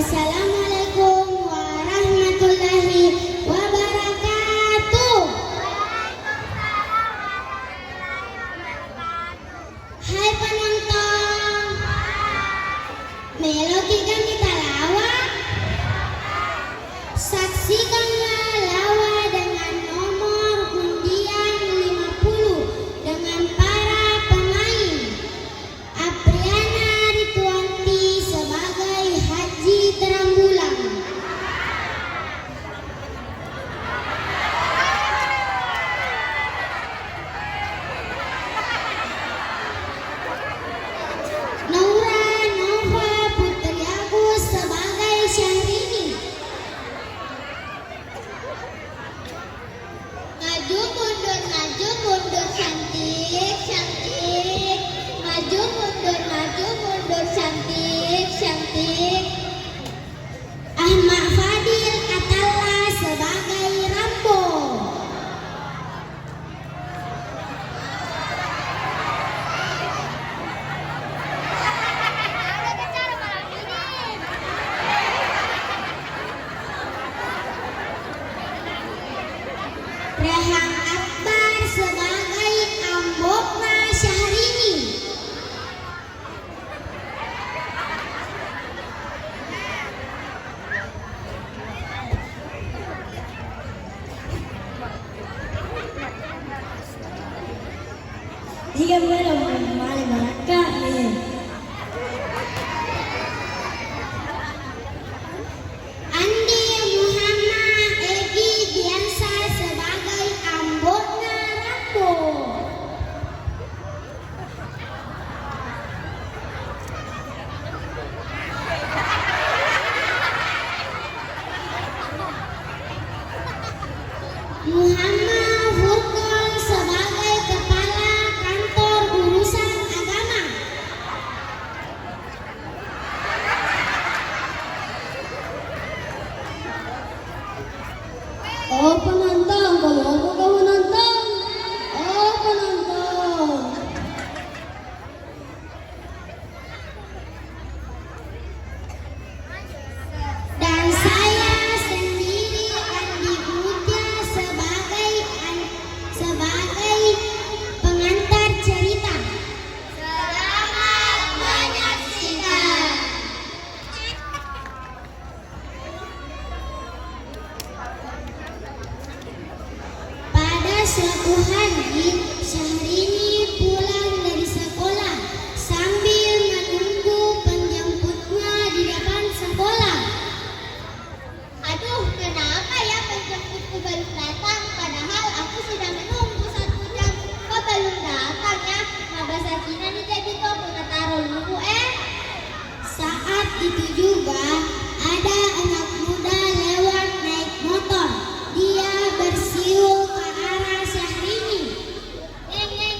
Assalamualaikum warahmatullahi wabarakatuh. Hai penonton, melokikan kita lawa. Saksikanlah lawa dengan nomor undian 50 dengan para pemain. Apriana Rituanti sebagai Haji Terambulan, Naura Nova Putri Agus sebagai Syahrini. Maju mundur cantik cantik. Maju mundur cantik cantik. Ahmad Fadil Atalla sebagai Rambo. Rehang Akbar sebagai Ambokna Syahrini. Jika belum kembali mereka Andi Muhammad Egi Diansa sebagai Ambokna Rambo. Muhammad Furqan sebagai Kepala Kantor Urusan Agama. Oh penonton, kamu nonton. Oh penonton. Dan saya sendiri Andi Mutia sebagai pengantar cerita. Selamat menyaksikan. Pada suatu hari, Syahrini pulang dari sekolah sambil menunggu penjemputnya di depan sekolah. Aduh, kenapa ya penjemputku baru datang? Padahal aku sudah menunggu 1 jam. Kok belum datang ya? Nah, bahasa Cina nih jadi tuh kita taruh dulu Saat itu juga ada anak muda lewat naik motor. Dia bersiul ke arah Syahrini. Neng, neng.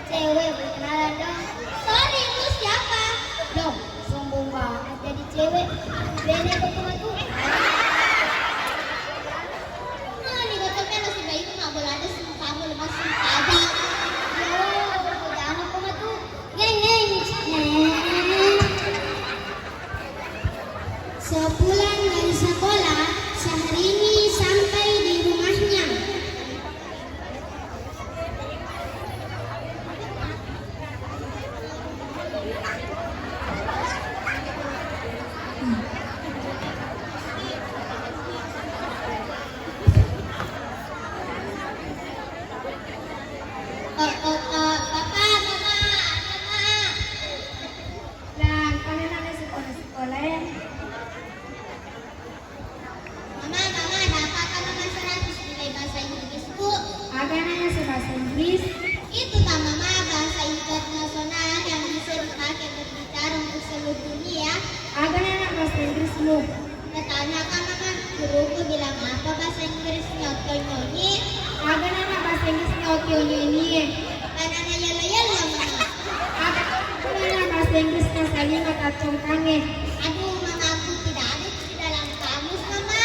Cewek berkenalan dong. Sorry, lu siapa? Dong, sombong banget jadi cewek. Beda kok tuh. Nah, di botolnya lo si bayi itu nggak boleh ada sumpah, boleh masuk aja. Yo, jangan aku mah tuh. Geng, geng. Sepulang dari sekolah, Syahrini sampai di rumahnya. Papa. Dan kalian ada sekolah ya? Mama, ada apa dengan 100 nilai bahasa Inggris, Bu? Agak nanya bahasa Inggris. Itu tak Mama, bahasa internasional yang bisa dipakai berbicara untuk seluruh dunia. Agak nanya bahasa Inggris lu. Katanya kan Mama, guruku bilang apa bahasa Inggris nyonyi. Agak nanya bahasa Inggris nyotionya ini. Karena yelo Mama. Agak nanya bahasa Inggris kasalima kacung kange. Aduh, Mama, aku tidak ada di dalam kamus, Mama.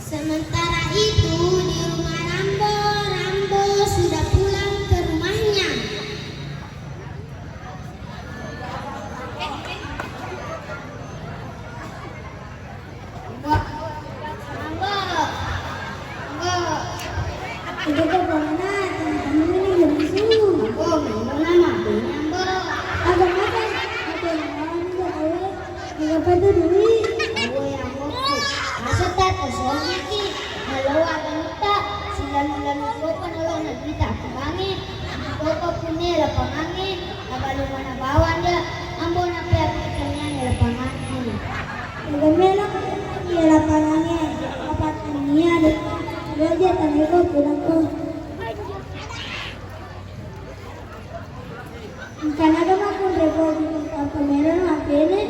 Sementara itu, dui. Awo yang ngopo. Asa tato sohiki. Halawa ganita. Sila lalu ko panalo na kita pangangin. Koko punela pangangin. Nabalungan na bawan dia. Ambo na pia kanya nila pangangin. Nagamela ko iya lapangannya. Kapat niya deh. Roja taneko pulang ko. Kanada makun report di meron apene.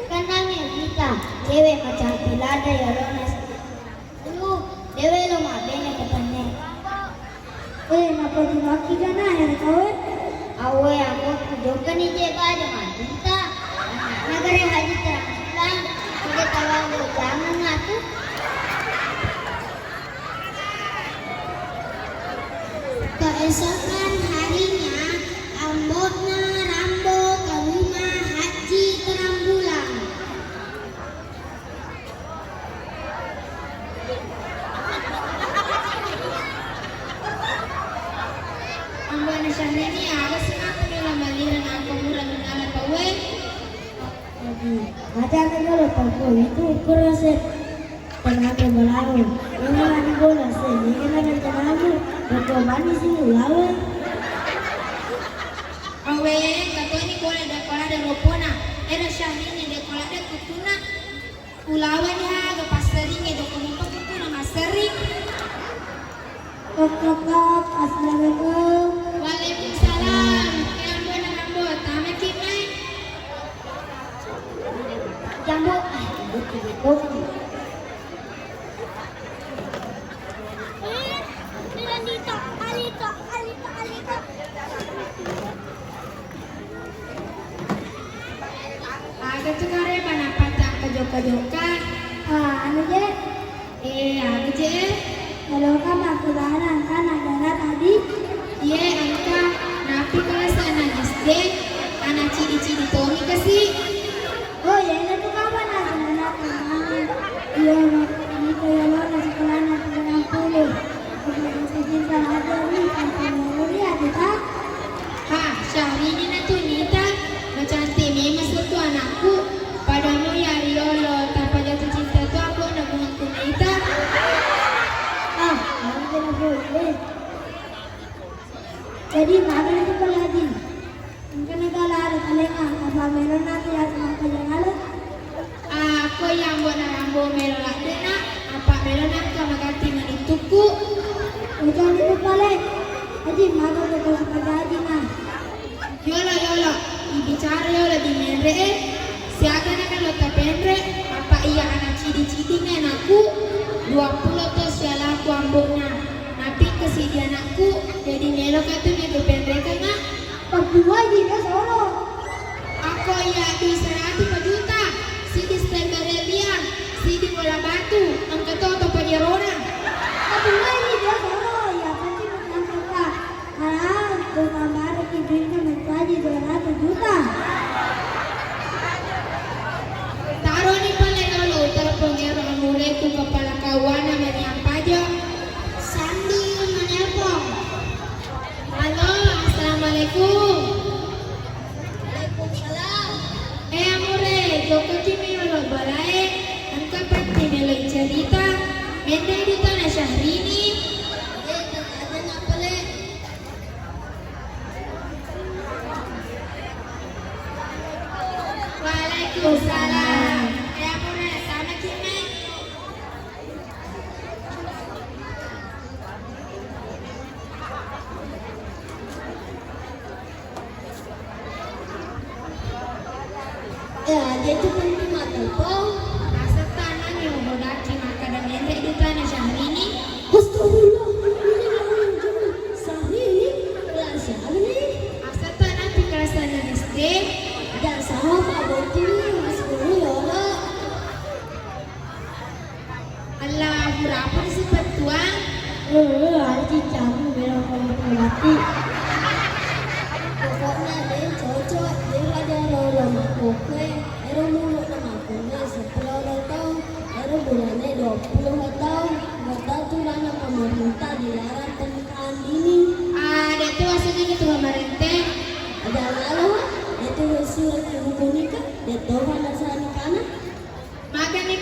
Kanangin kita. Dewe macam pilada ya lonas. Lu dewe lo mabene katanya. Napa dimaki kana ya kawan? Awe aku kudokan ni je baja mata. Nagare haji terang. Sudah tahu jangan ngatu. Keesokan harinya, Ambona Rambo ke rumah Haji Terangbulan. Ambona Syahrini ada senang dalam baliran aku murah dengan pawe. Ada kalau pawe itu kurasa tenaga balaun. Ini lagi bola sih, ini lagi tenaga. Betul manis sih lawan. Awe kato ini kola da kola da ropona. Era Syahrini da kola da kutuna. Ulawan ya ga pasering do kumpa kutuna masering. Kok assalamualaikum. Waalaikumsalam. Ambona Rambo, tama kimai. Jambu. Agak cekare mana patak kejoka-joka. Anu je? Aku je. Kalau kamu aku larang kan ada tadi. Iya, angka. Napi kalau sana SD, anak ciri-ciri Tommy kasih. Oh ya, ini tuh kapan anak kemarin? Iya, ini kayak lo nasi kelana 90. Aku cinta aja nih, sampai mau lihat kita. Syahrini na tuh Nita, macam timi masuk tuh anakku. Padamu ya Riolo, tanpa jatuh cinta tuh aku udah mengaku Nita. Aku kena boleh. Jadi mana itu lagi? Mungkin kalau ada kalengan, apa meron nanti ada kalengan? Aku yang buat Rambo meron lagi nak, apa meron nak kamu ganti manituku? Jangan itu balik. Jadi mana itu sebagai nah. Yolo, ibicara yolo di menre, siaga na kalau tapendre, apa iya anak cidi-cidinya anakku, 20 tuh siala aku ambungnya, napi kesidi anakku, jadi melo katu nego pendre kena, berdua juga solo. Aku iya di 100 juta, sidi stembelelian, sidi bola batu, angkat atau penyeronan. Berdua juga solo, ya pasti bukan kita. Kamar ibunya mengaji 200 juta. Taruh ni pala dulu telepon orang mulai tu kepala kawan apa aja. Sambil menelpon. Halo, assalamualaikum. Waalaikumsalam. Amore, joko kimi lo balai. Angka penting lo cerita. Benda itu tanah Syahrini. Waalaikumsalam. Amore, sama kimi. Ya, dia tu penerima telepon. Asal tanah ni bodaki makanan yang di tanah Syahrini. Astagfirullah, ini orang zaman Syahrini, kelas Syahrini. Asal tanah pikirasan SD. Dan sama Pak Boti mas guru ya Allah. Allah, berapa sih petuang? Haji jamu belok mati. Pokoknya dia cocok, dia ada orang oke, orang mulut nama aku setelah tahun, orang bulannya 20 tahun, nggak tuh lana pemerintah dilarang pernikahan dini. Dia tuh aslinya gitu pemerintah. Ada lalu, dia tuh surat ibu nikah, dia tahu mana sana kana,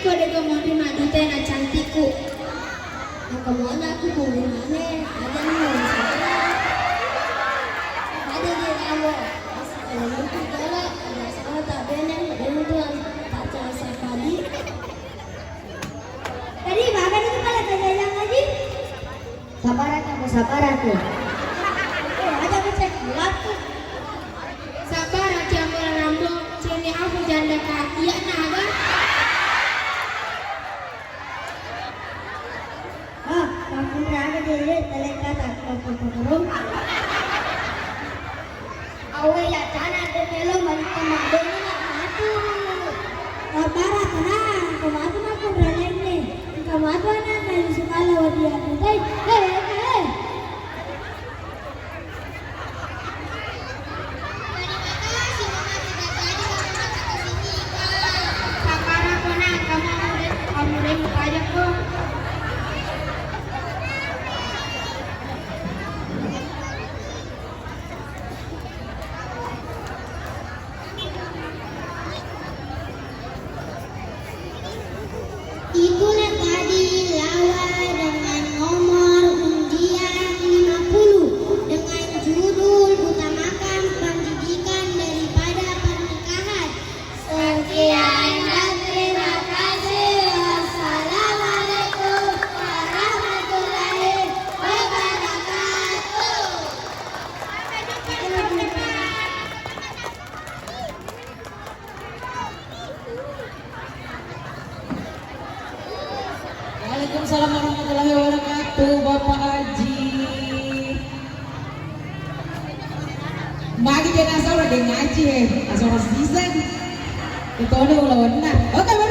Aku dego mau terima duta na cantikku. Aku mau aku gimana? Ada mau saya. Ada di kamu. Kalau itu galak, ada salah tak benar. Ini tuan tak terasa padi. Tadi bahkan itu kalau kejayaan lagi. Sabar aku. Ada cek waktu. Sabar aku yang rambo. Sini aku janda kaki ya naga. Kamu berada di telekat aku perum. Awe ya cana de melo balik ke madeni nak matu. Sabar tenang. Kamu aku berani nih. Kamu anak dari sekala wadia tutai. Hei. Sabar aku nak. Kamu remu aja kok. Itulah tadi lawan dengan nomor undian 50 dengan judul utamakan pendidikan daripada pernikahan. Sekian dan terima kasih. Wassalamualaikum warahmatullahi wabarakatuh. Waalaikumsalam warahmatullahi wabarakatuh, Bapak Haji. Magi dia nasa udah ngaji asal desain. Itu ada ulah benar. Oke.